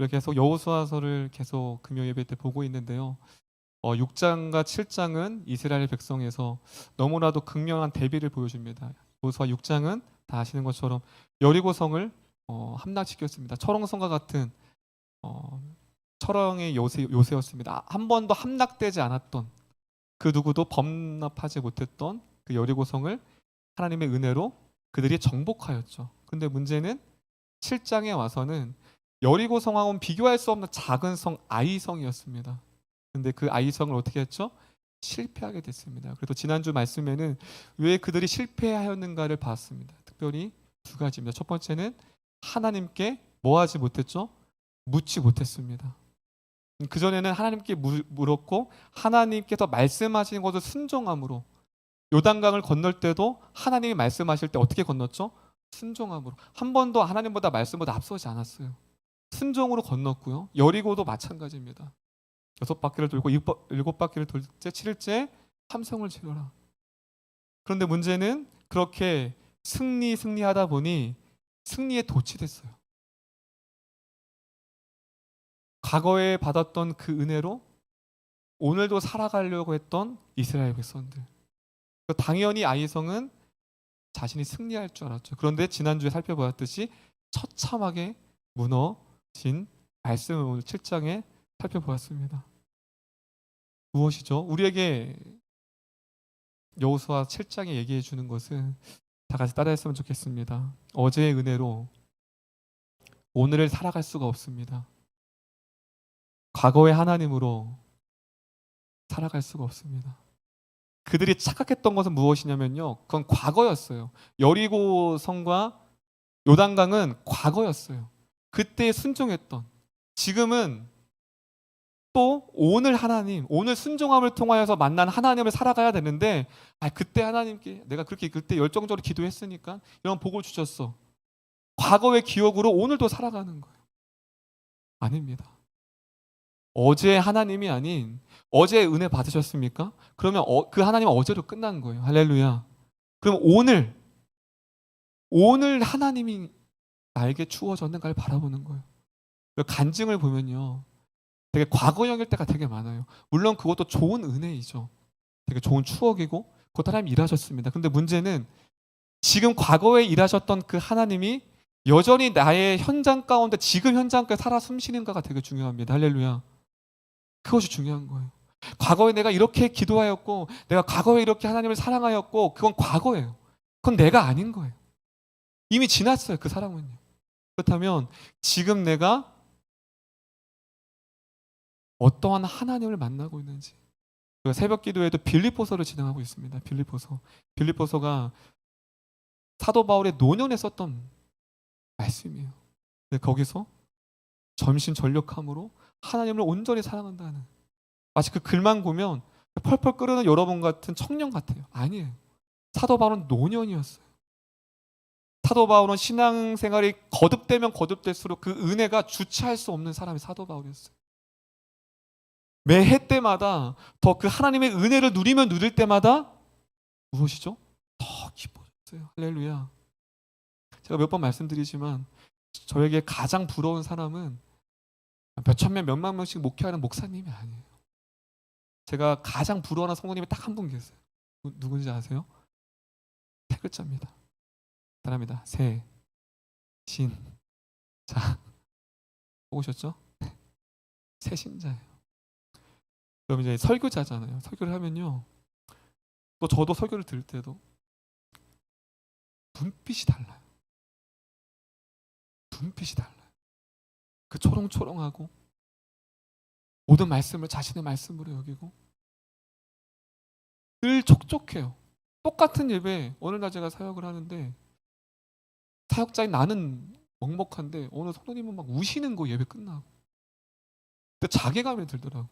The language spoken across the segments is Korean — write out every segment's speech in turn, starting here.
우리가 계속 여호수아서를 계속 금요 예배 때 보고 있는데요. 6장과 7장은 이스라엘 백성에서 너무나도 극명한 대비를 보여줍니다. 여호수아 6장은 다 아시는 것처럼 여리고성을 함락시켰습니다. 철옹성과 같은 철옹의 요새였습니다. 한 번도 함락되지 않았던, 그 누구도 범납하지 못했던 그 여리고성을 하나님의 은혜로 그들이 정복하였죠. 근데 문제는 7장에 와서는 여리고성하고는 비교할 수 없는 작은 성 아이성이었습니다. 근데 그 아이성을 어떻게 했죠? 실패하게 됐습니다. 그래서 지난주 말씀에는 왜 그들이 실패하였는가를 봤습니다. 특별히 두 가지입니다. 첫 번째는 하나님께 뭐 하지 못했죠? 묻지 못했습니다. 그전에는 하나님께 물었고 하나님께서 말씀하시는 것을 순종함으로, 요단강을 건널 때도 하나님이 말씀하실 때 어떻게 건넜죠? 순종함으로. 한 번도 하나님보다 말씀보다 앞서지 않았어요. 순종으로 건넜고요. 여리고도 마찬가지입니다. 6바퀴를 돌고 7바퀴를 돌 때 7일째 함성을 지르라. 그런데 문제는 그렇게 승리하다 보니 승리에 도취됐어요. 과거에 받았던 그 은혜로 오늘도 살아가려고 했던 이스라엘 백성들. 당연히 아이성은 자신이 승리할 줄 알았죠. 그런데 지난주에 살펴보았듯이 처참하게 무너진 말씀을 오늘 7장에 살펴보았습니다. 무엇이죠? 우리에게 여호수아 7장에 얘기해 주는 것은 다 같이 따라했으면 좋겠습니다. 어제의 은혜로 오늘을 살아갈 수가 없습니다. 과거의 하나님으로 살아갈 수가 없습니다. 그들이 착각했던 것은 무엇이냐면요, 그건 과거였어요. 여리고성과 요단강은 과거였어요. 그때 순종했던, 지금은 또 오늘 하나님, 오늘 순종함을 통하여서 만난 하나님을 살아가야 되는데, 그때 하나님께 내가 그렇게 그때 열정적으로 기도했으니까 이런 복을 주셨어. 과거의 기억으로 오늘도 살아가는 거예요. 아닙니다. 어제 하나님이 아닌 어제 은혜 받으셨습니까? 그러면 그 하나님은 어제로 끝난 거예요. 할렐루야. 그럼 오늘 하나님이 나에게 주어졌는가를 바라보는 거예요. 간증을 보면요, 되게 과거형일 때가 되게 많아요. 물론 그것도 좋은 은혜이죠. 되게 좋은 추억이고 그 하나님이 일하셨습니다. 근데 문제는 지금 과거에 일하셨던 그 하나님이 여전히 나의 현장 가운데 지금 현장까지 살아 숨쉬는가가 되게 중요합니다. 할렐루야. 그것이 중요한 거예요. 과거에 내가 이렇게 기도하였고 내가 과거에 이렇게 하나님을 사랑하였고 그건 과거예요. 그건 내가 아닌 거예요. 이미 지났어요. 그 사랑은요. 그렇다면 지금 내가 어떠한 하나님을 만나고 있는지. 새벽 기도에도 빌립보서를 진행하고 있습니다. 빌립보서가 사도 바울의 노년에 썼던 말씀이에요. 근데 거기서 전심전력함으로 하나님을 온전히 사랑한다는, 마치 그 글만 보면 펄펄 끓는 여러분 같은 청년 같아요. 아니에요. 사도 바울은 노년이었어요. 사도 바울은 신앙생활이 거듭되면 거듭될수록 그 은혜가 주체할 수 없는 사람이 사도 바울이었어요. 매해 때마다 더 그 하나님의 은혜를 누리면 누릴 때마다 무엇이죠? 더 기뻐졌어요. 할렐루야. 제가 몇 번 말씀드리지만 저에게 가장 부러운 사람은 몇천 명, 몇만 명씩 목회하는 목사님이 아니에요. 제가 가장 부러워하는 성도님이 딱 한 분 계세요. 누군지 아세요? 세 글자입니다. 사람이다. 새, 신, 자. 보셨죠? 새신자예요. 그럼 이제 설교자잖아요. 설교를 하면요, 또 저도 설교를 들을 때도 눈빛이 달라요. 눈빛이 달라요. 그 초롱초롱하고 모든 말씀을 자신의 말씀으로 여기고 늘 촉촉해요. 똑같은 예배, 어느 날 제가 사역을 하는데 사역자인 나는 먹먹한데 어느 성도님은 막 우시는 거, 예배 끝나고. 근데 자괴감이 들더라고.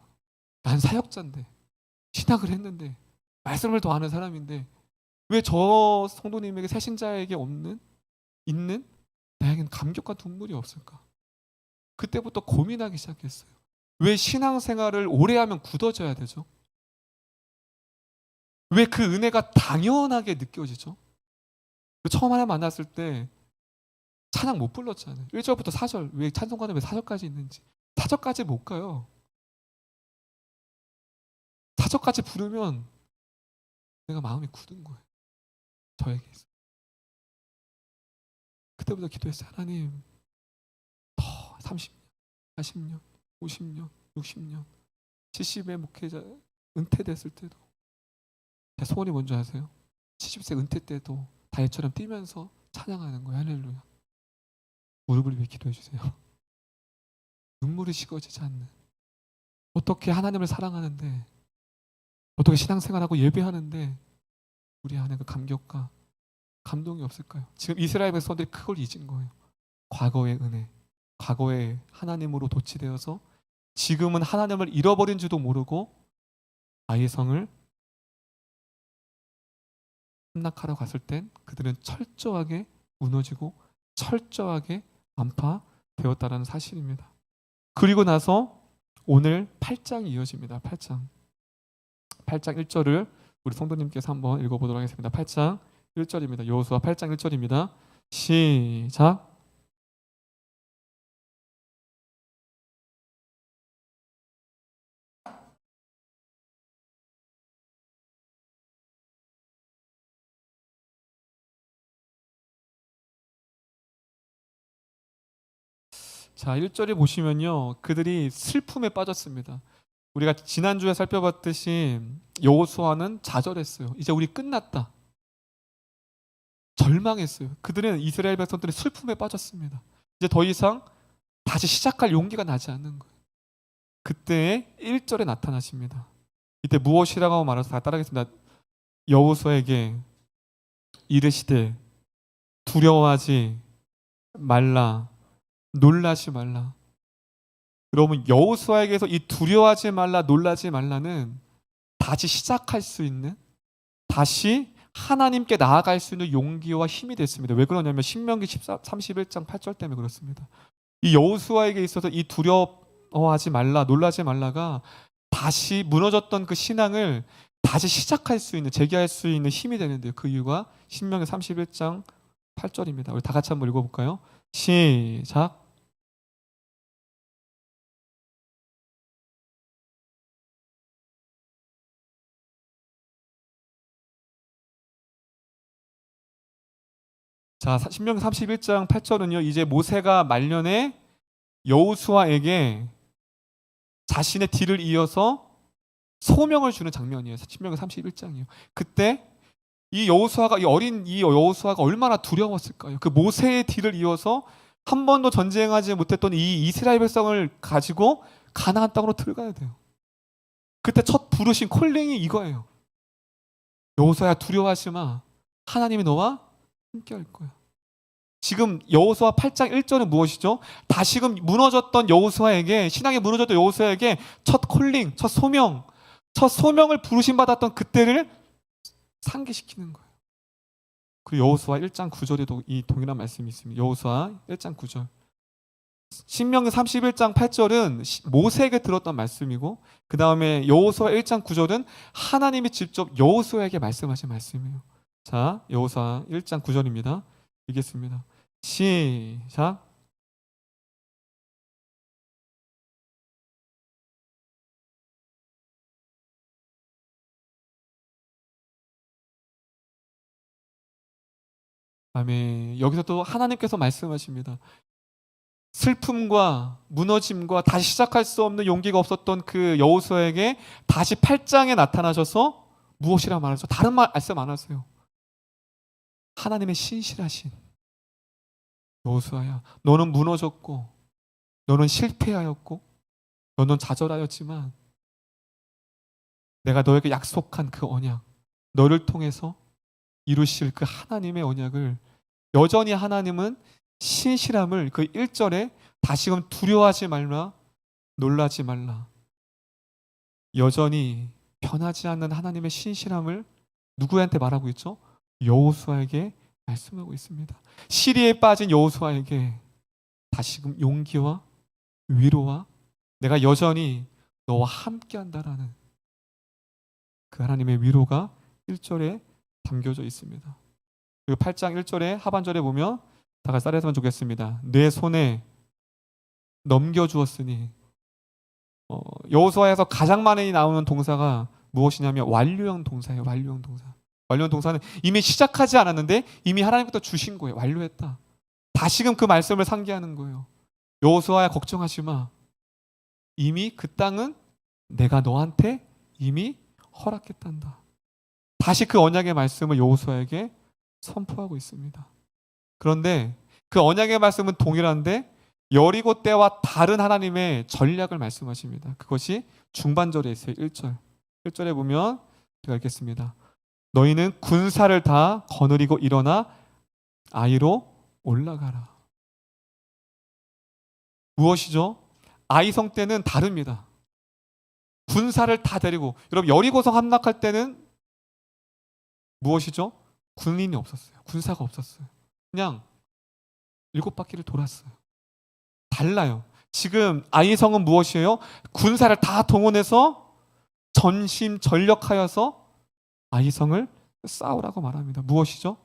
난 사역자인데, 신학을 했는데, 말씀을 더 아는 사람인데 왜 저 성도님에게, 새신자에게 있는 나에게는 감격과 눈물이 없을까? 그때부터 고민하기 시작했어요. 왜 신앙생활을 오래 하면 굳어져야 되죠? 왜 그 은혜가 당연하게 느껴지죠? 처음 하나 만났을 때 찬양 못 불렀잖아요. 1절부터 4절. 왜 찬송가는 왜 4절까지 있는지. 4절까지 못 가요. 4절까지 부르면 내가 마음이 굳은 거예요. 저에게 있어. 그때부터 기도했어요. 하나님, 더 30년, 40년, 50년, 60년, 70의 목회자 은퇴됐을 때도 제 소원이 뭔지 아세요? 70세 은퇴 때도 다윗처럼 뛰면서 찬양하는 거예요. 할렐루야. 무릎을 위해 기도해 주세요. 눈물이 식어지지 않는. 어떻게 하나님을 사랑하는데, 어떻게 신앙생활하고 예배하는데 우리 안에 그 감격과 감동이 없을까요? 지금 이스라엘 백성들이 그걸 잊은 거예요. 과거의 은혜, 과거의 하나님으로 도취되어서 지금은 하나님을 잃어버린 줄도 모르고 아이의 성을 함락하러 갔을 땐 그들은 철저하게 무너지고 철저하게 안파되었다는 사실입니다. 그리고 나서 오늘 8장이 이어집니다. 8장 1절을 우리 성도님께서 한번 읽어보도록 하겠습니다. 8장 1절입니다. 여호수아 8장 1절입니다. 시작. 자, 1절에 보시면요. 그들이 슬픔에 빠졌습니다. 우리가 지난주에 살펴봤듯이 여호수아는 좌절했어요. 이제 우리 끝났다. 절망했어요. 그들은 이스라엘 백성들이 슬픔에 빠졌습니다. 이제 더 이상 다시 시작할 용기가 나지 않는 거예요. 그때 1절에 나타나십니다. 이때 무엇이라고 말해서 다 따라하겠습니다. 여호수아에게 이르시되 두려워하지 말라, 놀라지 말라. 여러분, 여호수아에게서 이 두려워하지 말라, 놀라지 말라는 다시 시작할 수 있는, 다시 하나님께 나아갈 수 있는 용기와 힘이 됐습니다. 왜 그러냐면 신명기 31장 8절 때문에 그렇습니다. 이 여호수아에게 있어서 이 두려워하지 말라, 놀라지 말라가 다시 무너졌던 그 신앙을 다시 시작할 수 있는, 재개할 수 있는 힘이 되는데요. 그 이유가 신명기 31장 8절입니다. 우리 다 같이 한번 읽어볼까요? 시작. 자, 신명기 31장 8절은요. 이제 모세가 말년에 여호수아에게 자신의 뒤를 이어서 소명을 주는 장면이에요. 신명기 31장이요. 그때 이 어린 여호수아가 얼마나 두려웠을까요? 그 모세의 뒤를 이어서 한 번도 전쟁하지 못했던 이 이스라엘 백성을 가지고 가나안 땅으로 들어가야 돼요. 그때 첫 부르신 콜링이 이거예요. 여호수아야, 두려워하지 마. 하나님이 너와 함께 할 거야. 지금 여호수아 8장 1절은 무엇이죠? 다시금 무너졌던 여호수아에게, 신앙이 무너졌던 여호수아에게 첫 콜링, 첫 소명을 부르심 받았던 그때를 상기시키는 거예요. 그리고 여호수아 1장 9절에도 이 동일한 말씀이 있습니다. 여호수아 1장 9절. 신명기 31장 8절은 모세에게 들었던 말씀이고, 그 다음에 여호수아 1장 9절은 하나님이 직접 여호수아에게 말씀하신 말씀이에요. 자, 여호수아 1장 9절입니다. 읽겠습니다. 시작. 아멘. 여기서 또 하나님께서 말씀하십니다. 슬픔과 무너짐과 다시 시작할 수 없는 용기가 없었던 그 여호수아에게 다시 8장에 나타나셔서 무엇이라 말하죠? 다른 말씀 안 하세요. 하나님의 신실하신 여호수아야, 너는 무너졌고, 너는 실패하였고, 너는 좌절하였지만 내가 너에게 약속한 그 언약, 너를 통해서 이루실 그 하나님의 언약을, 여전히 하나님은 신실함을 그 1절에 다시금 두려워하지 말라, 놀라지 말라, 여전히 변하지 않는 하나님의 신실함을 누구한테 말하고 있죠? 여호수아에게 말씀하고 있습니다. 시리에 빠진 여호수아에게 다시금 용기와 위로와 내가 여전히 너와 함께한다라는 그 하나님의 위로가 1절에 담겨져 있습니다. 그리고 8장 1절에 하반절에 보면 다 같이 따라했으면 좋겠습니다. 내 손에 넘겨주었으니. 여호수아에서 가장 많이 나오는 동사가 무엇이냐면 완료형 동사예요. 완료형 동사. 완료형 동사는 이미 시작하지 않았는데 이미 하나님부터 주신 거예요. 완료했다. 다시금 그 말씀을 상기하는 거예요. 여호수아야, 걱정하지 마. 이미 그 땅은 내가 너한테 이미 허락했단다. 다시 그 언약의 말씀을 여호수아에게 선포하고 있습니다. 그런데 그 언약의 말씀은 동일한데 여리고 때와 다른 하나님의 전략을 말씀하십니다. 그것이 중반절에 있어요. 1절. 1절에 보면 제가 읽겠습니다. 너희는 군사를 다 거느리고 일어나 아이로 올라가라. 무엇이죠? 아이성 때는 다릅니다. 군사를 다 데리고, 여러분 여리고성 함락할 때는 무엇이죠? 군인이 없었어요. 군사가 없었어요. 그냥 7바퀴를 돌았어요. 달라요. 지금 아이성은 무엇이에요? 군사를 다 동원해서 전심전력하여서 아이성을 싸우라고 말합니다. 무엇이죠?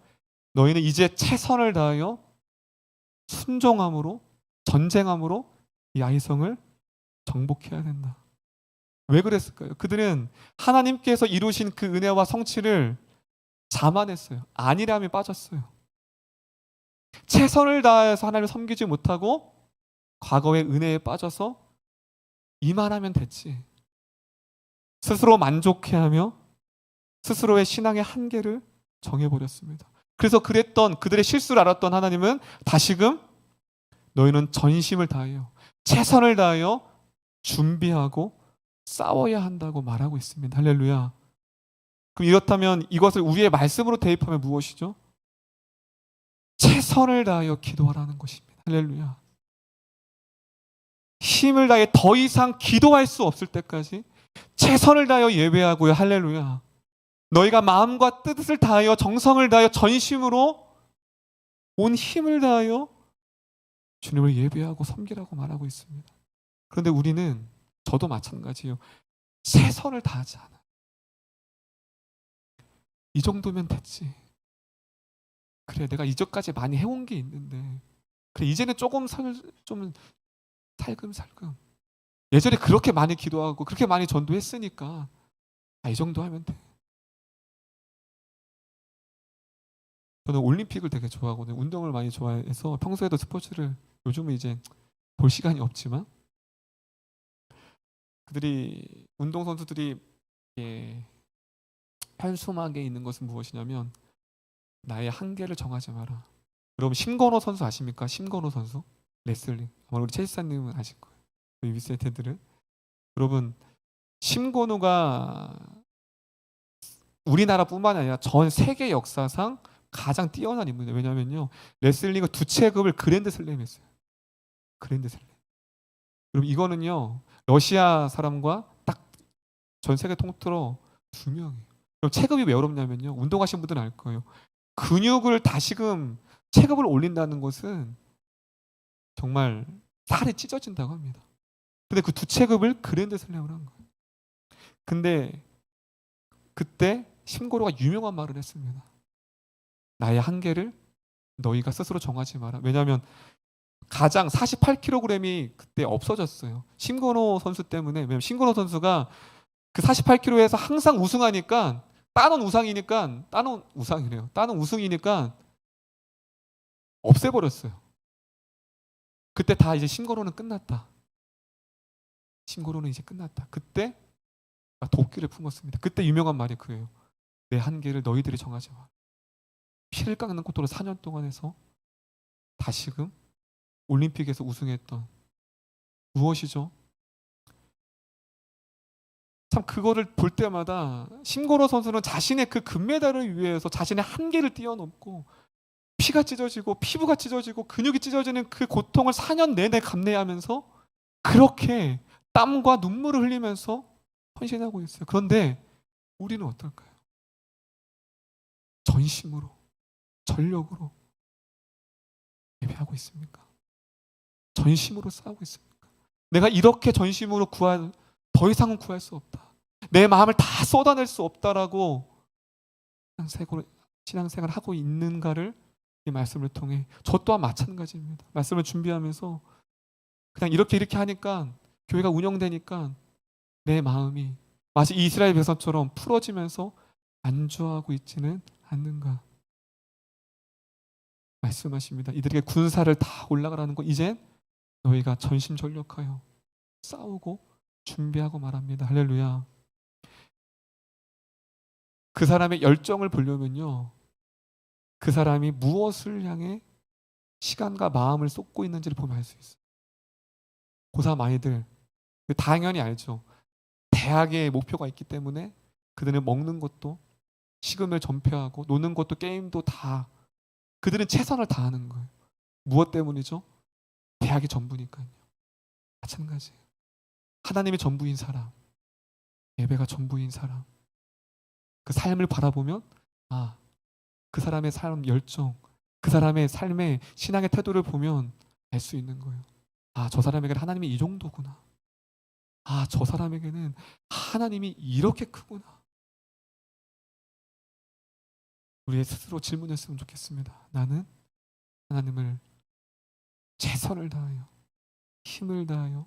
너희는 이제 최선을 다하여 순종함으로, 전쟁함으로 이 아이성을 정복해야 된다. 왜 그랬을까요? 그들은 하나님께서 이루신 그 은혜와 성취를 자만했어요. 안일함에 빠졌어요. 최선을 다해서 하나님을 섬기지 못하고 과거의 은혜에 빠져서 이만하면 됐지. 스스로 만족해하며 스스로의 신앙의 한계를 정해버렸습니다. 그래서 그랬던 그들의 실수를 알았던 하나님은 다시금 너희는 전심을 다하여 최선을 다하여 준비하고 싸워야 한다고 말하고 있습니다. 할렐루야. 그럼 이렇다면 이것을 우리의 말씀으로 대입하면 무엇이죠? 최선을 다하여 기도하라는 것입니다. 할렐루야. 힘을 다해 더 이상 기도할 수 없을 때까지 최선을 다하여 예배하고요. 할렐루야. 너희가 마음과 뜻을 다하여 정성을 다하여 전심으로 온 힘을 다하여 주님을 예배하고 섬기라고 말하고 있습니다. 그런데 우리는, 저도 마찬가지예요. 최선을 다하지 않아요. 이 정도면 됐지. 그래, 내가 이전까지 많이 해온 게 있는데 그래, 이제는 조금 좀 살금살금. 예전에 그렇게 많이 기도하고 그렇게 많이 전도했으니까 이 정도 하면 돼. 저는 올림픽을 되게 좋아하거든요. 운동을 많이 좋아해서 평소에도 스포츠를, 요즘은 이제 볼 시간이 없지만, 그들이, 운동선수들이 현수막에 있는 것은 무엇이냐면 나의 한계를 정하지 마라. 여러분 심건호 선수 아십니까? 심건호 선수 레슬링, 아마 우리 최지사님은 아실 거예요. 우리 윗세대들은. 여러분 심건호가 우리나라뿐만 아니라 전 세계 역사상 가장 뛰어난 인물이에요. 왜냐면요, 레슬링을 2체급을 그랜드슬램 했어요. 그랜드슬램. 여러분 이거는요, 러시아 사람과 딱 전 세계 통틀어 2명이에요. 그럼 체급이 왜 어렵냐면요, 운동하신 분들은 알 거예요. 근육을 다시금 체급을 올린다는 것은 정말 살이 찢어진다고 합니다. 근데 그 2체급을 그랜드슬램을 한 거예요. 근데 그때 심고로가 유명한 말을 했습니다. 나의 한계를 너희가 스스로 정하지 마라. 왜냐하면 가장 48kg이 그때 없어졌어요. 심건호 선수 때문에. 왜냐면 심건호 선수가 그 48kg에서 항상 우승하니까, 따놓은 우승이니까 없애버렸어요. 그때 다 이제 심건호는 끝났다. 심건호는 이제 끝났다. 그때 도끼를 품었습니다. 그때 유명한 말이 그예요. 내 한계를 너희들이 정하지 마. 피를 깎는 고통을 4년 동안 해서 다시금 올림픽에서 우승했던, 무엇이죠? 참 그거를 볼 때마다 심건호 선수는 자신의 그 금메달을 위해서 자신의 한계를 뛰어넘고 피가 찢어지고 피부가 찢어지고 근육이 찢어지는 그 고통을 4년 내내 감내하면서 그렇게 땀과 눈물을 흘리면서 헌신하고 있어요. 그런데 우리는 어떨까요? 전심으로, 전력으로 예배하고 있습니까? 전심으로 싸우고 있습니까? 내가 이렇게 전심으로 더 이상은 구할 수 없다. 내 마음을 다 쏟아낼 수 없다라고 신앙생활을 하고 있는가를 이 말씀을 통해 저 또한 마찬가지입니다. 말씀을 준비하면서 그냥 이렇게 하니까 교회가 운영되니까 내 마음이 마치 이스라엘 백성처럼 풀어지면서 안주하고 있지는 않는가 말씀하십니다. 이들에게 군사를 다 올라가라는 거 이제 너희가 전심전력하여 싸우고 준비하고 말합니다. 할렐루야. 그 사람의 열정을 보려면요, 그 사람이 무엇을 향해 시간과 마음을 쏟고 있는지를 보면 알 수 있어요. 고3 아이들 당연히 알죠. 대학에 목표가 있기 때문에 그들은 먹는 것도 식음을 전폐하고 노는 것도 게임도 다 그들은 최선을 다하는 거예요. 무엇 때문이죠? 대학이 전부니까요. 마찬가지예요. 하나님이 전부인 사람, 예배가 전부인 사람, 그 삶을 바라보면 그 사람의 삶 열정, 그 사람의 삶의 신앙의 태도를 보면 알 수 있는 거예요. 저 사람에게는 하나님이 이 정도구나. 저 사람에게는 하나님이 이렇게 크구나. 우리 스스로 질문했으면 좋겠습니다. 나는 하나님을 최선을 다하여 힘을 다하여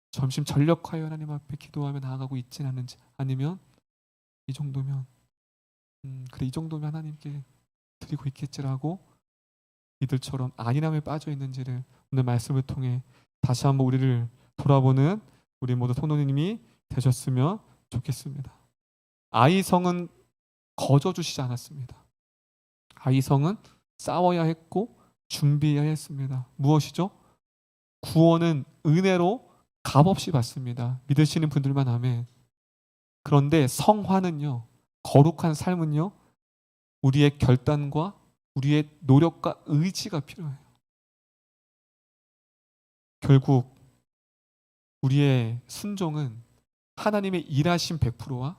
전심 전력하여 하나님 앞에 기도하며 나아가고 있지는 않는지, 아니면 이 정도면 그래 이 정도면 하나님께 드리고 있겠지라고 이들처럼 안일함에 빠져 있는지를 오늘 말씀을 통해 다시 한번 우리를 돌아보는 우리 모두 성도님이 되셨으면 좋겠습니다. 아이성은 거저 주시지 않았습니다. 아이성은 싸워야 했고 준비해야 했습니다. 무엇이죠? 구원은 은혜로 값없이 받습니다. 믿으시는 분들만 아멘. 그런데 성화는요, 거룩한 삶은요, 우리의 결단과 우리의 노력과 의지가 필요해요. 결국 우리의 순종은 하나님의 일하신 100%와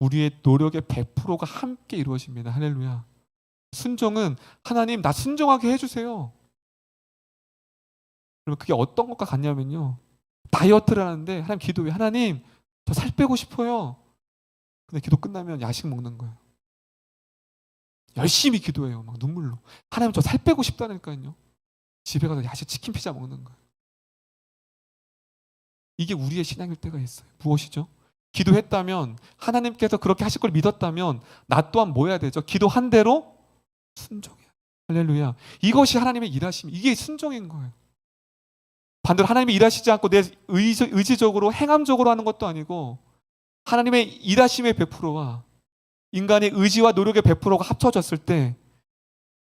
우리의 노력의 100%가 함께 이루어집니다. 할렐루야. 순종은 하나님 나 순종하게 해주세요. 그러면 그게 어떤 것과 같냐면요, 다이어트를 하는데 하나님 기도해. 하나님 저 살 빼고 싶어요. 근데 기도 끝나면 야식 먹는 거예요. 열심히 기도해요. 막 눈물로. 하나님 저 살 빼고 싶다니까요. 집에 가서 야식 치킨 피자 먹는 거예요. 이게 우리의 신앙일 때가 있어요. 무엇이죠? 기도했다면, 하나님께서 그렇게 하실 걸 믿었다면 나 또한 뭐 해야 되죠? 기도한 대로 순종해야 돼요. 할렐루야. 이것이 하나님의 일하심, 이게 순종인 거예요. 반대로 하나님이 일하시지 않고 내 의지적으로 행함적으로 하는 것도 아니고 하나님의 일하심의 100%와 인간의 의지와 노력의 100%가 합쳐졌을 때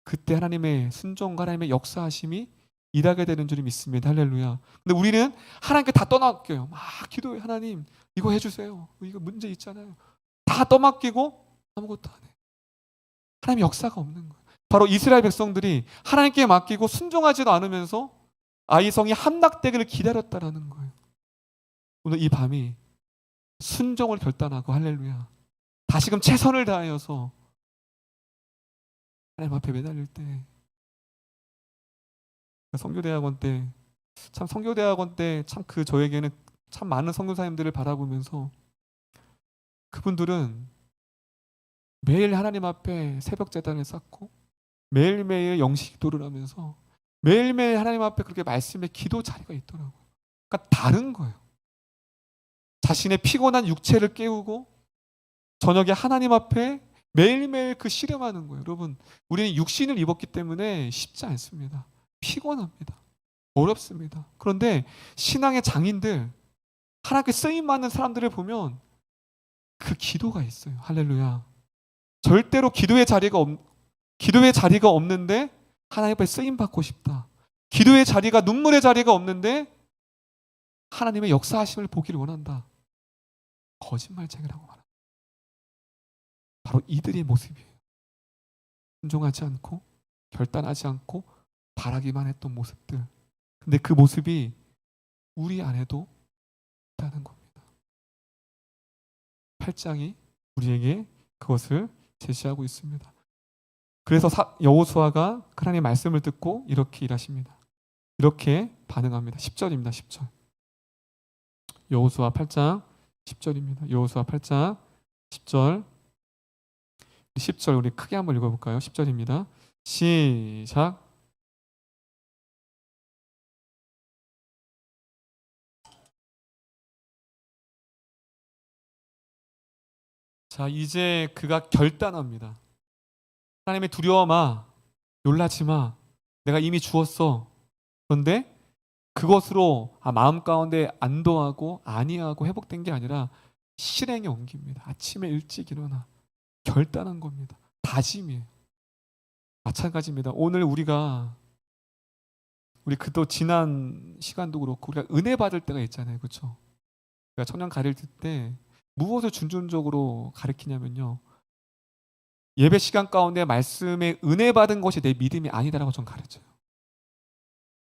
그때 하나님의 순종과 하나님의 역사하심이 일하게 되는 줄을 믿습니다. 할렐루야. 근데 우리는 하나님께 다 떠맡겨요. 막 기도해. 하나님 이거 해주세요. 이거 문제 있잖아요. 다 떠맡기고 아무것도 안 해. 하나님의 역사가 없는 거예요. 바로 이스라엘 백성들이 하나님께 맡기고 순종하지도 않으면서 아이성이 함락되기를 기다렸다라는 거예요. 오늘 이 밤이 순종을 결단하고, 할렐루야, 다시금 최선을 다하여서 하나님 앞에 매달릴 때, 선교대학원 때 참 그 저에게는 참 많은 선교사님들을 바라보면서 그분들은 매일 하나님 앞에 새벽 제단을 쌓고 매일매일 영식 기도를 하면서 매일매일 하나님 앞에 그렇게 말씀의 기도 자리가 있더라고요. 그러니까 다른 거예요. 자신의 피곤한 육체를 깨우고 저녁에 하나님 앞에 매일매일 그 씨름하는 거예요. 여러분, 우리는 육신을 입었기 때문에 쉽지 않습니다. 피곤합니다. 어렵습니다. 그런데 신앙의 장인들, 하나님께 쓰임 받는 사람들을 보면 그 기도가 있어요. 할렐루야. 절대로 기도의 자리가 없는데 하나님 앞에 쓰임 받고 싶다. 기도의 자리가, 눈물의 자리가 없는데 하나님의 역사하심을 보기를 원한다. 거짓말쟁이라고 말합니다. 바로 이들의 모습이에요. 순종하지 않고 결단하지 않고 바라기만 했던 모습들. 근데 그 모습이 우리 안에도 있다는 겁니다. 8장이 우리에게 그것을 제시하고 있습니다. 그래서 여호수아가 하나님의 말씀을 듣고 이렇게 일하십니다. 이렇게 반응합니다. 10절입니다. 10절. 여호수아 8장 10절입니다. 여호수아 8장 10절. 10절 우리 크게 한번 읽어볼까요? 10절입니다. 시작. 자, 이제 그가 결단합니다. 하나님의 두려워 마, 놀라지 마. 내가 이미 주었어. 그런데 그것으로 마음 가운데 안도하고 안위하고 회복된 게 아니라 실행에 옮깁니다. 아침에 일찍 일어나 결단한 겁니다. 다짐이에요. 마찬가지입니다. 오늘 우리 그도 지난 시간도 그렇고 우리가 은혜 받을 때가 있잖아요. 그렇죠? 그러니까 청년 가르칠 때 무엇을 중점적으로 가르치냐면요. 예배 시간 가운데 말씀에 은혜 받은 것이 내 믿음이 아니다라고 전 가르쳐요.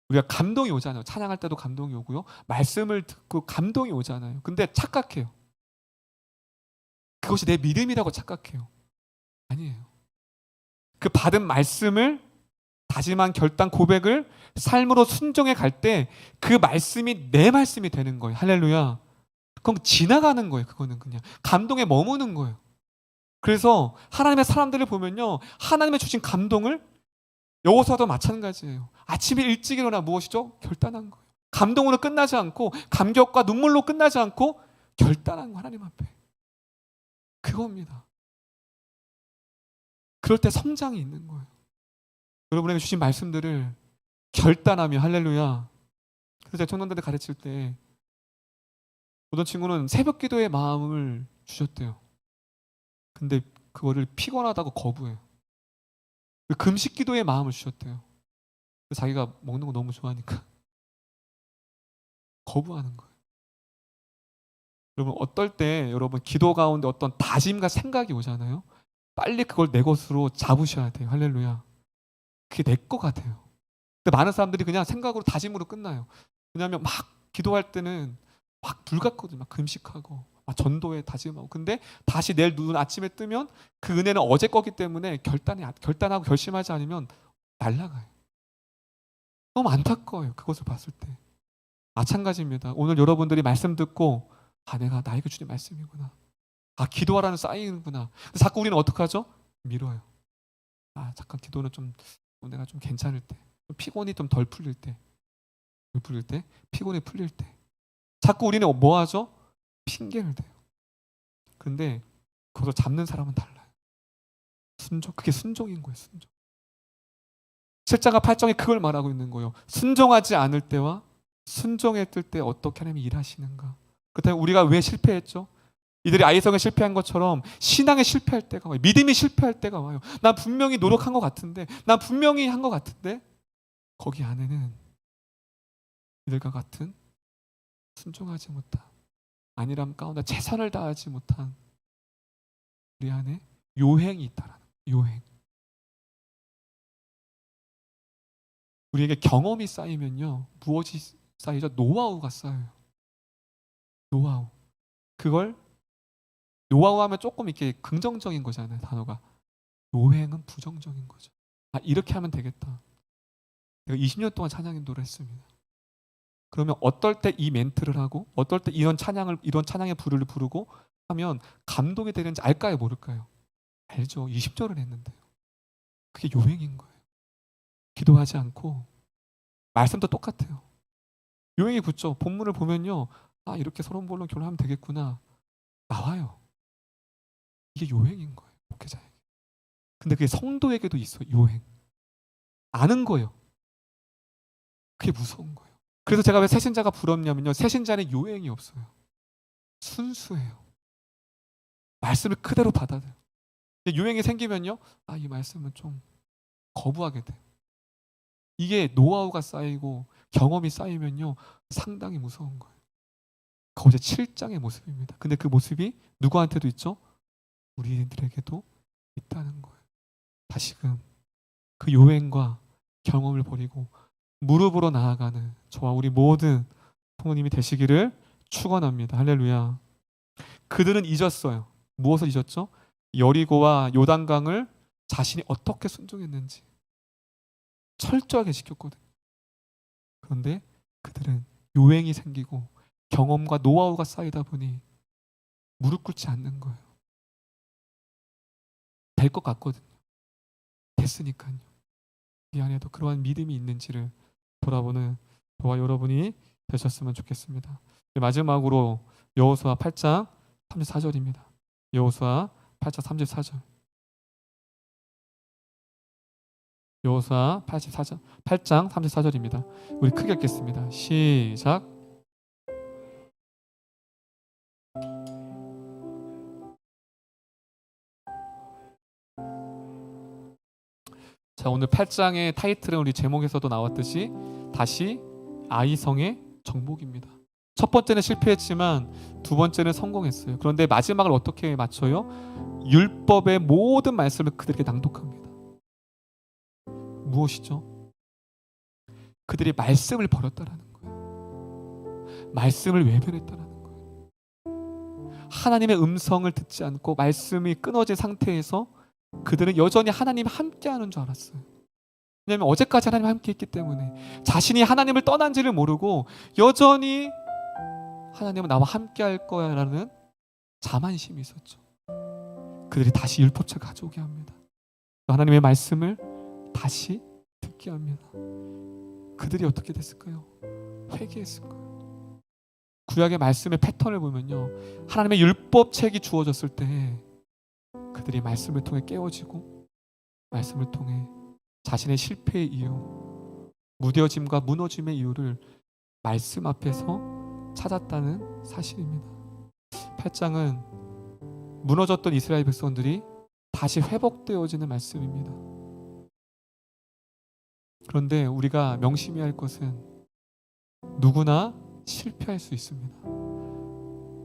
우리가 감동이 오잖아요. 찬양할 때도 감동이 오고요. 말씀을 듣고 감동이 오잖아요. 근데 착각해요. 그것이 내 믿음이라고 착각해요. 아니에요. 그 받은 말씀을 다짐한 결단 고백을 삶으로 순종해 갈 때 그 말씀이 내 말씀이 되는 거예요. 할렐루야. 그럼 지나가는 거예요. 그거는 그냥 감동에 머무는 거예요. 그래서 하나님의 사람들을 보면요. 하나님의 주신 감동을 여호수아도 마찬가지예요. 아침에 일찍 일어나 무엇이죠? 결단한 거예요. 감동으로 끝나지 않고 감격과 눈물로 끝나지 않고 결단한 거 하나님 앞에. 그겁니다. 그럴 때 성장이 있는 거예요. 여러분에게 주신 말씀들을 결단하며 할렐루야. 그래서 제가 청년들한테 가르칠 때 어떤 친구는 새벽 기도의 마음을 주셨대요. 근데 그거를 피곤하다고 거부해요. 금식 기도의 마음을 주셨대요. 자기가 먹는 거 너무 좋아하니까 거부하는 거예요. 여러분 어떨 때 여러분 기도 가운데 어떤 다짐과 생각이 오잖아요. 빨리 그걸 내 것으로 잡으셔야 돼요. 할렐루야. 그게 내 것 같아요. 근데 많은 사람들이 그냥 생각으로 다짐으로 끝나요. 왜냐하면 막 기도할 때는 막 불같거든요. 막 금식하고 막 전도에 다짐하고. 근데 다시 내일 눈 아침에 뜨면 그 은혜는 어제 거기 때문에 결단하고 결심하지 않으면 날아가요. 너무 안타까워요. 그것을 봤을 때. 마찬가지입니다. 오늘 여러분들이 말씀 듣고 내가 나에게 주신 말씀이구나. 기도하라는 사인이구나. 자꾸 우리는 어떻게 하죠? 미뤄요. 잠깐 기도는 좀 내가 좀 괜찮을 때, 피곤이 좀 덜 풀릴 때, 피곤이 풀릴 때. 자꾸 우리는 뭐 하죠? 핑계를 대요. 근데 그것을 잡는 사람은 달라요. 그게 순종인 거예요. 순종. 7장과 8장이 그걸 말하고 있는 거예요. 순종하지 않을 때와 순종했을 때 어떻게 하나님이 일하시는가. 그렇다면 우리가 왜 실패했죠? 이들이 아이성에 실패한 것처럼 신앙에 실패할 때가 와요. 믿음이 실패할 때가 와요. 난 분명히 노력한 것 같은데, 난 분명히 한 것 같은데 거기 안에는 이들과 같은 순종하지 못한, 안일함 가운데 최선을 다하지 못한 우리 안에 요행이 있다라는 거예요. 요행. 우리에게 경험이 쌓이면요, 무엇이 쌓이죠? 노하우가 쌓여요. 노하우. 그걸 노하우 하면 조금 이렇게 긍정적인 거잖아요. 단어가. 요행은 부정적인 거죠. 이렇게 하면 되겠다. 내가 20년 동안 찬양 인도를 했습니다. 그러면 어떨 때 이 멘트를 하고 어떨 때 이런 찬양의 부르를 부르고 하면 감동이 되는지 알까요, 모를까요? 알죠. 20절을 했는데요. 그게 요행인 거예요. 기도하지 않고 말씀도 똑같아요. 요행이 붙죠. 본문을 보면요. 이렇게 서론본론 결혼하면 되겠구나. 나와요. 이게 요행인 거예요. 목회자에게. 근데 그게 성도에게도 있어요. 요행. 아는 거예요. 그게 무서운 거예요. 그래서 제가 왜 새신자가 부럽냐면요. 새신자는 요행이 없어요. 순수해요. 말씀을 그대로 받아들여요. 요행이 생기면요. 이 말씀은 좀 거부하게 돼요. 이게 노하우가 쌓이고 경험이 쌓이면요. 상당히 무서운 거예요. 그것이 7장의 모습입니다. 근데 그 모습이 누구한테도 있죠? 우리들에게도 있다는 거예요. 다시금 그 요행과 경험을 버리고 무릎으로 나아가는 저와 우리 모든 부모님이 되시기를 축원합니다. 할렐루야. 그들은 잊었어요. 무엇을 잊었죠? 여리고와 요단강을 자신이 어떻게 순종했는지 철저하게 지켰거든요. 그런데 그들은 요행이 생기고 경험과 노하우가 쌓이다 보니 무릎 꿇지 않는 거예요. 될 것 같거든요. 됐으니까요. 우리 안에도 그러한 믿음이 있는지를 돌아보는 저와 여러분이 되셨으면 좋겠습니다. 마지막으로 여호수아 8장 34절입니다. 여호수아 8장 34절. 여호수아 8장 34절입니다. 우리 크게 읽겠습니다. 시작. 자, 오늘 8장의 타이틀은 우리 제목에서도 나왔듯이 다시 아이성의 정복입니다. 첫 번째는 실패했지만 두 번째는 성공했어요. 그런데 마지막을 어떻게 맞춰요? 율법의 모든 말씀을 그들에게 낭독합니다. 무엇이죠? 그들이 말씀을 버렸다라는 거예요. 말씀을 외면했다라는 거예요. 하나님의 음성을 듣지 않고 말씀이 끊어진 상태에서 그들은 여전히 하나님이 함께하는 줄 알았어요. 왜냐하면 어제까지 하나님과 함께했기 때문에 자신이 하나님을 떠난지를 모르고 여전히 하나님은 나와 함께할 거야 라는 자만심이 있었죠. 그들이 다시 율법책을 가져오게 합니다. 하나님의 말씀을 다시 듣게 합니다. 그들이 어떻게 됐을까요? 회개했을 거예요. 구약의 말씀의 패턴을 보면요, 하나님의 율법책이 주어졌을 때 그들이 말씀을 통해 깨워지고 말씀을 통해 자신의 실패의 이유, 무뎌짐과 무너짐의 이유를 말씀 앞에서 찾았다는 사실입니다. 8장은 무너졌던 이스라엘 백성들이 다시 회복되어지는 말씀입니다. 그런데 우리가 명심해야 할 것은 누구나 실패할 수 있습니다.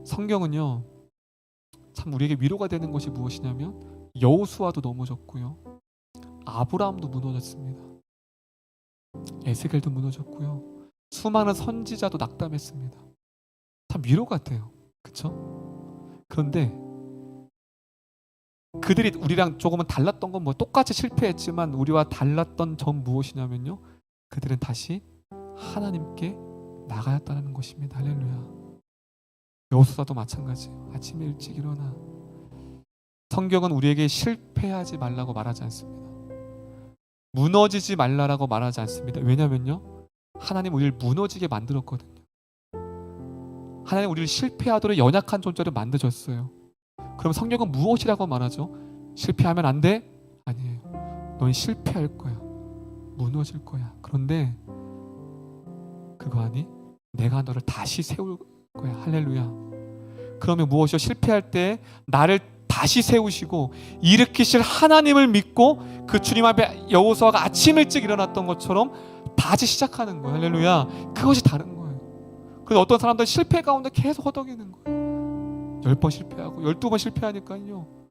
성경은요, 참 우리에게 위로가 되는 것이 무엇이냐면 여호수아도 넘어졌고요, 아브라함도 무너졌습니다. 에스겔도 무너졌고요, 수많은 선지자도 낙담했습니다. 참 위로가 돼요. 그렇죠? 그런데 그들이 우리랑 조금은 달랐던 건 뭐 똑같이 실패했지만 우리와 달랐던 점 무엇이냐면요, 그들은 다시 하나님께 나가였다는 것입니다. 할렐루야. 여호수아도 마찬가지예요. 아침에 일찍 일어나. 성경은 우리에게 실패하지 말라고 말하지 않습니다. 무너지지 말라라고 말하지 않습니다. 왜냐면요, 하나님 우리를 무너지게 만들었거든요. 하나님 우리를 실패하도록 연약한 존재를 만드셨어요. 그럼 성경은 무엇이라고 말하죠? 실패하면 안 돼? 아니에요. 넌 실패할 거야. 무너질 거야. 그런데 그거 아니? 내가 너를 다시 세울 거야. 할렐루야. 그러면 무엇이요? 실패할 때 나를 다시 세우시고 일으키실 하나님을 믿고 그 주님 앞에 여호수아가 아침 일찍 일어났던 것처럼 다시 시작하는 거예요. 할렐루야. 그것이 다른 거예요. 그래서 어떤 사람들은 실패 가운데 계속 허덕이는 거예요. 10번 실패하고 12번 실패하니까요,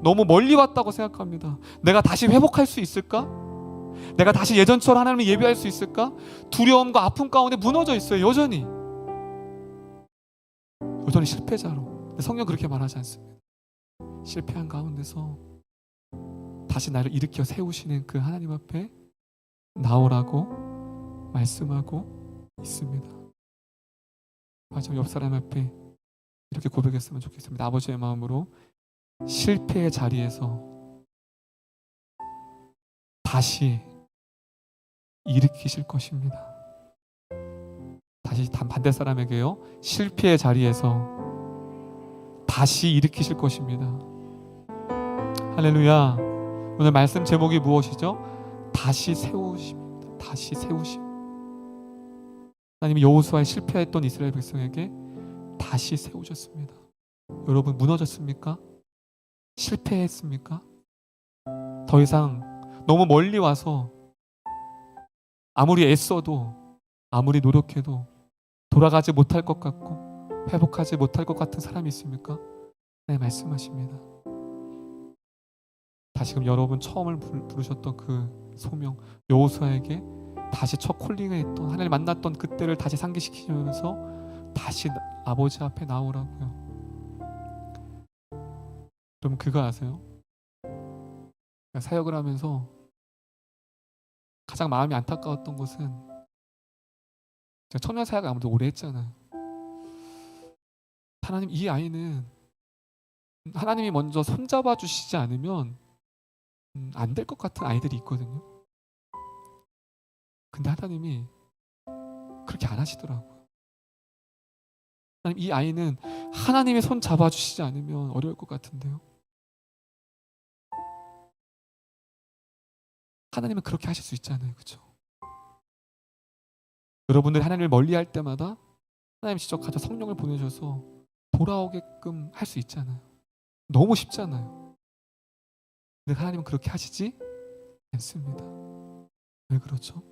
너무 멀리 왔다고 생각합니다. 내가 다시 회복할 수 있을까? 내가 다시 예전처럼 하나님을 예배할 수 있을까? 두려움과 아픔 가운데 무너져 있어요. 여전히 실패자로. 성경 그렇게 말하지 않습니다. 실패한 가운데서 다시 나를 일으켜 세우시는 그 하나님 앞에 나오라고 말씀하고 있습니다. 마지막 옆 사람 앞에 이렇게 고백했으면 좋겠습니다. 아버지의 마음으로 실패의 자리에서 다시 일으키실 것입니다. 다시 반대 사람에게요, 실패의 자리에서 다시 일으키실 것입니다. 할렐루야. 오늘 말씀 제목이 무엇이죠? 다시 세우십니다. 다시 세우심. 하나님이 여호수아의 실패했던 이스라엘 백성에게 다시 세우셨습니다. 여러분 무너졌습니까? 실패했습니까? 더 이상 너무 멀리 와서 아무리 애써도 아무리 노력해도 돌아가지 못할 것 같고 회복하지 못할 것 같은 사람이 있습니까? 네, 말씀하십니다. 다시금 여러분 처음을 부르셨던 그 소명 여호수아에게 다시 첫 콜링을 했던, 하나님을 만났던 그때를 다시 상기시키면서 다시 아버지 앞에 나오라고요. 여러분 그거 아세요? 사역을 하면서 가장 마음이 안타까웠던 것은, 제가 청년 사역을 아무래도 오래 했잖아요. 하나님, 이 아이는 하나님이 먼저 손잡아 주시지 않으면 안 될 것 같은 아이들이 있거든요. 근데 하나님이 그렇게 안 하시더라고요. 하나님, 이 아이는 하나님의 손 잡아주시지 않으면 어려울 것 같은데요. 하나님은 그렇게 하실 수 있잖아요. 그렇죠? 여러분들 하나님을 멀리할 때마다 하나님 직접 가서 성령을 보내셔서 돌아오게끔 할 수 있잖아요. 너무 쉽잖아요. 근데 하나님은 그렇게 하시지 않습니다. 왜 그렇죠?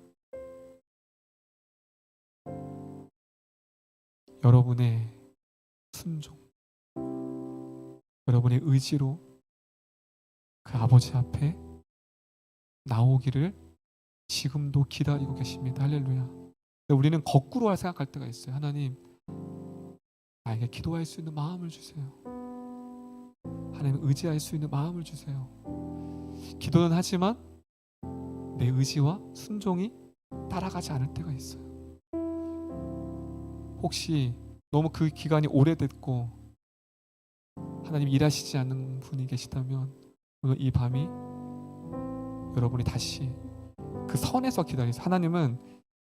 여러분의 순종, 여러분의 의지로 그 아버지 앞에 나오기를 지금도 기다리고 계십니다. 할렐루야. 우리는 거꾸로 생각할 때가 있어요. 하나님, 나에게 기도할 수 있는 마음을 주세요. 하나님, 의지할 수 있는 마음을 주세요. 기도는 하지만 내 의지와 순종이 따라가지 않을 때가 있어요. 혹시 너무 그 기간이 오래됐고 하나님 일하시지 않는 분이 계시다면 오늘 이 밤이 여러분이 다시 그 선에서 기다리세요. 하나님은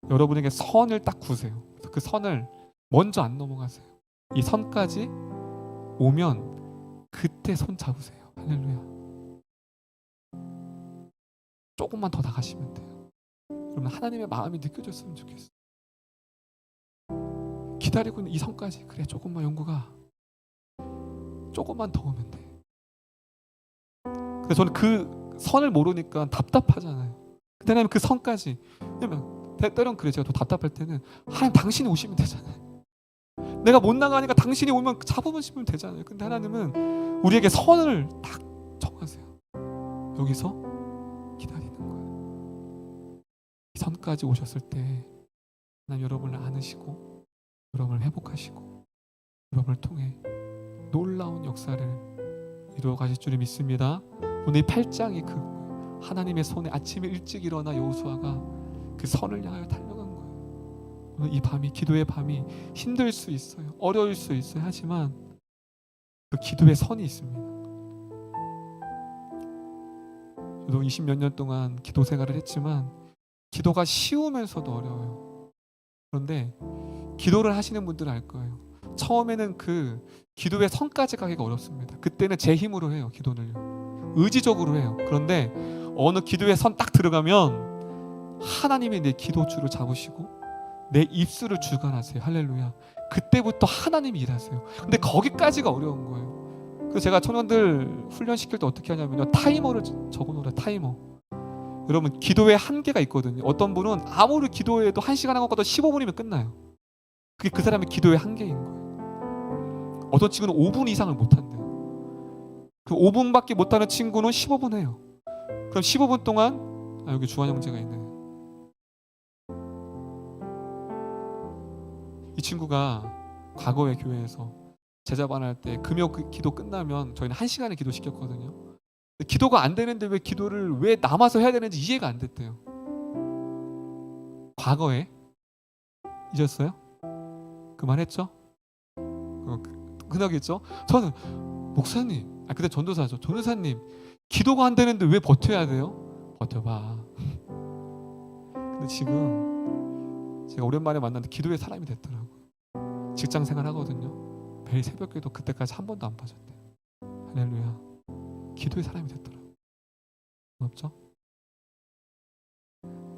여러분에게 선을 딱 구세요. 그 선을 먼저 안 넘어가세요. 이 선까지 오면 그때 손 잡으세요. 할렐루야. 조금만 더 나가시면 돼요. 그러면 하나님의 마음이 느껴졌으면 좋겠어요. 기다리고 있는 이 선까지, 그래 조금만, 영구가 조금만 더 오면 돼. 근데 저는 그 선을 모르니까 답답하잖아요. 근데 하나님 그 선까지, 왜냐면 때론 그래, 제가 또 답답할 때는 하나님 당신이 오시면 되잖아요. 내가 못 나가니까 당신이 오면 잡으시면 되잖아요. 근데 하나님은 우리에게 선을 딱 정하세요. 여기서 기다리는 거예요. 이 선까지 오셨을 때 하나님 여러분을 안으시고 여러분을 회복하시고 여러분을 통해 놀라운 역사를 이루어 가실 줄을 믿습니다. 오늘 이 8장이 그 하나님의 손에 아침에 일찍 일어나 여호수아가 그 선을 향하여 달려간 거예요. 오늘 이 밤이, 기도의 밤이 힘들 수 있어요. 어려울 수 있어요. 하지만 그 기도의 선이 있습니다. 저도 20몇 년 동안 기도 생활을 했지만 기도가 쉬우면서도 어려워요. 그런데 기도를 하시는 분들은 알 거예요. 처음에는 그 기도의 선까지 가기가 어렵습니다. 그때는 제 힘으로 해요. 기도를요. 의지적으로 해요. 그런데 어느 기도의 선 딱 들어가면 하나님이 내 기도줄을 잡으시고 내 입술을 주관하세요. 할렐루야. 그때부터 하나님이 일하세요. 근데 거기까지가 어려운 거예요. 그래서 제가 청년들 훈련시킬 때 어떻게 하냐면요, 타이머를 적어놓으라. 타이머. 여러분, 기도에 한계가 있거든요. 어떤 분은 아무리 기도해도 1시간 한 것보다 15분이면 끝나요. 그게 그 사람의 기도의 한계인 거예요. 어떤 친구는 5분 이상을 못한대요. 그 5분밖에 못하는 친구는 15분 해요. 그럼 15분 동안 여기 주한 형제가 있네. 이 친구가 과거의 교회에서 제자반 할 때 금요 기도 끝나면 저희는 1시간을 기도시켰거든요. 기도가 안 되는데 왜 기도를 왜 남아서 해야 되는지 이해가 안 됐대요. 과거에 잊었어요? 그만했죠? 그나겠죠? 저는 목사님, 그때 전도사죠. 전도사님, 기도가 안 되는데 왜 버텨야 돼요? 버텨봐. 근데 지금 제가 오랜만에 만났는데 기도의 사람이 됐더라고요. 직장 생활 하거든요. 매일 새벽에도 그때까지 한 번도 안 빠졌대요. 할렐루야. 기도의 사람이 됐더라고요. 없죠?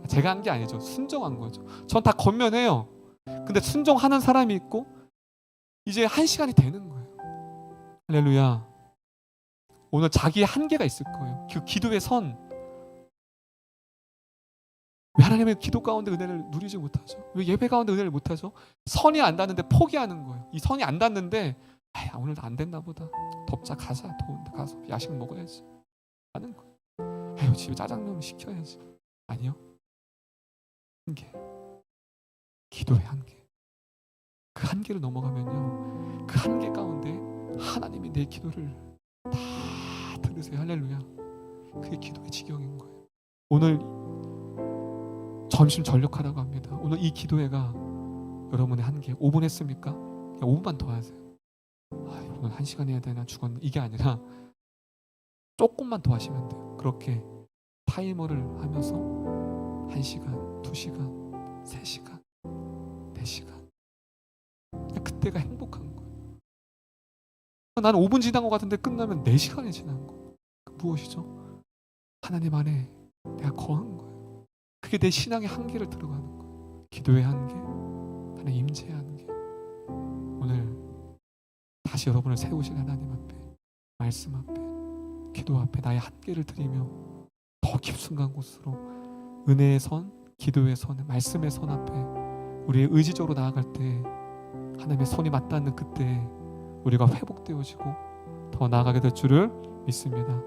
제가 한 게 아니죠. 순종한 거죠. 전 다 건면해요. 근데 순종하는 사람이 있고 이제 1시간이 되는 거예요. 할렐루야. 오늘 자기의 한계가 있을 거예요. 그 기도의 선. 왜 하나님의 기도 가운데 은혜를 누리지 못하죠? 왜 예배 가운데 은혜를 못하죠? 선이 안 닿는데 포기하는 거예요. 이 선이 안 닿는데 오늘도 안 됐나 보다. 덥자, 가자. 더운데 가서 야식 먹어야지 하는 거예요. 집에 짜장면 시켜야지. 아니요. 한계. 기도의 한계. 그 한계를 넘어가면요, 그 한계 가운데 하나님이 내 기도를 다 들으세요. 할렐루야. 그게 기도의 지경인 거예요. 오늘 전심 전력하라고 합니다. 오늘 이 기도회가 여러분의 한계. 5분 했습니까? 5분만 더 하세요. 오늘 1시간 해야 되나 죽었나, 이게 아니라 조금만 더 하시면 돼요. 그렇게 타이머를 하면서 1시간, 2시간, 3시간, 4시간. 그냥 그때가 행복한 거예요. 나는 5분 지난 것 같은데 끝나면 4시간이 지난 거예요. 무엇이죠? 하나님 안에 내가 거한 거예요. 그게 내 신앙의 한계를 들어가는 거예요. 기도의 한계, 하나님 임재의 한계. 오늘 다시 여러분을 세우실 하나님 앞에, 말씀 앞에, 기도 앞에 나의 한계를 드리며 더 깊숙한 곳으로 은혜의 선, 기도의 선, 말씀의 선 앞에 우리의 의지적으로 나아갈 때 하나님의 손이 맞닿는 그때 우리가 회복되어지고 더 나아가게 될 줄을 믿습니다.